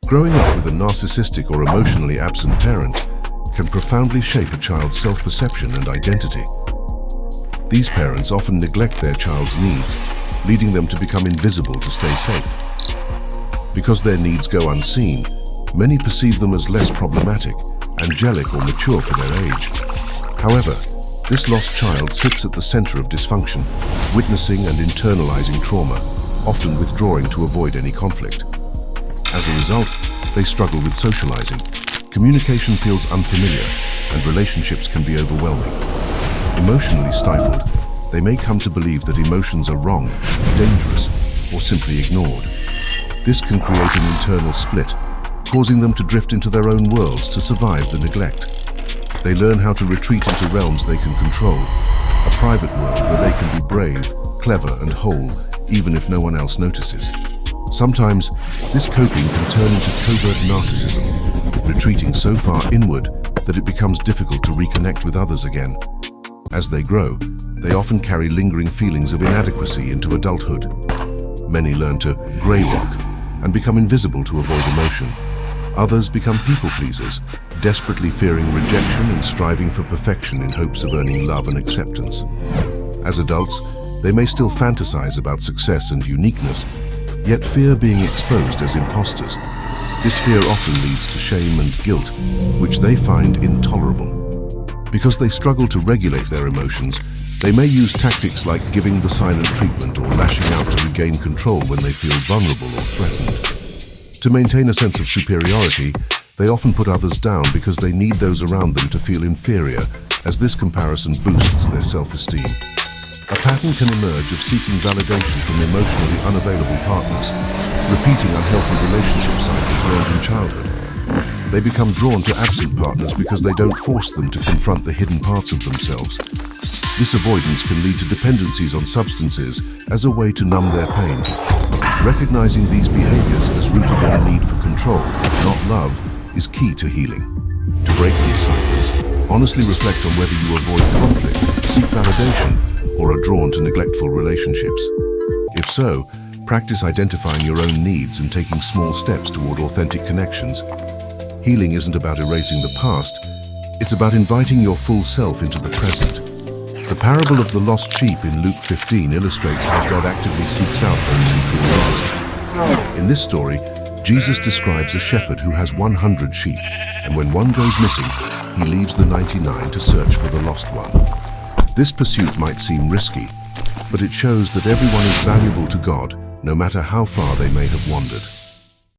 Growing up with a narcissistic or emotionally absent parent can profoundly shape a child's self-perception and identity. These parents often neglect their child's needs, leading them to become invisible to stay safe. Because their needs go unseen, many perceive them as less problematic, angelic, or mature for their age. However, this lost child sits at the center of dysfunction, witnessing and internalizing trauma, often withdrawing to avoid any conflict. As a result, they struggle with socializing. Communication feels unfamiliar, and relationships can be overwhelming. Emotionally stifled, they may come to believe that emotions are wrong, dangerous, or simply ignored. This can create an internal split, causing them to drift into their own worlds to survive the neglect. They learn how to retreat into realms they can control, a private world where they can be brave, clever, and whole, even if no one else notices. Sometimes, this coping can turn into covert narcissism, retreating so far inward that it becomes difficult to reconnect with others again. As they grow, they often carry lingering feelings of inadequacy into adulthood. Many learn to grey rock and become invisible to avoid emotion. Others become people pleasers, desperately fearing rejection and striving for perfection in hopes of earning love and acceptance. As adults, they may still fantasize about success and uniqueness, yet fear being exposed as imposters. This fear often leads to shame and guilt, which they find intolerable. Because they struggle to regulate their emotions, they may use tactics like giving the silent treatment or lashing out to regain control when they feel vulnerable or threatened. To maintain a sense of superiority, they often put others down because they need those around them to feel inferior, as this comparison boosts their self-esteem. A pattern can emerge of seeking validation from emotionally unavailable partners, repeating unhealthy relationship cycles learned in childhood. They become drawn to absent partners because they don't force them to confront the hidden parts of themselves. This avoidance can lead to dependencies on substances as a way to numb their pain. Recognizing these behaviors as rooted in a need for control, not love, is key to healing. To break these cycles, honestly reflect on whether you avoid conflict, seek validation, or are drawn to neglectful relationships. If so, practice identifying your own needs and taking small steps toward authentic connections. Healing isn't about erasing the past, it's about inviting your full self into the present. The parable of the lost sheep in Luke 15 illustrates how God actively seeks out those who feel lost. In this story, Jesus describes a shepherd who has 100 sheep, and when one goes missing, he leaves the 99 to search for the lost one. This pursuit might seem risky, but it shows that everyone is valuable to God, no matter how far they may have wandered.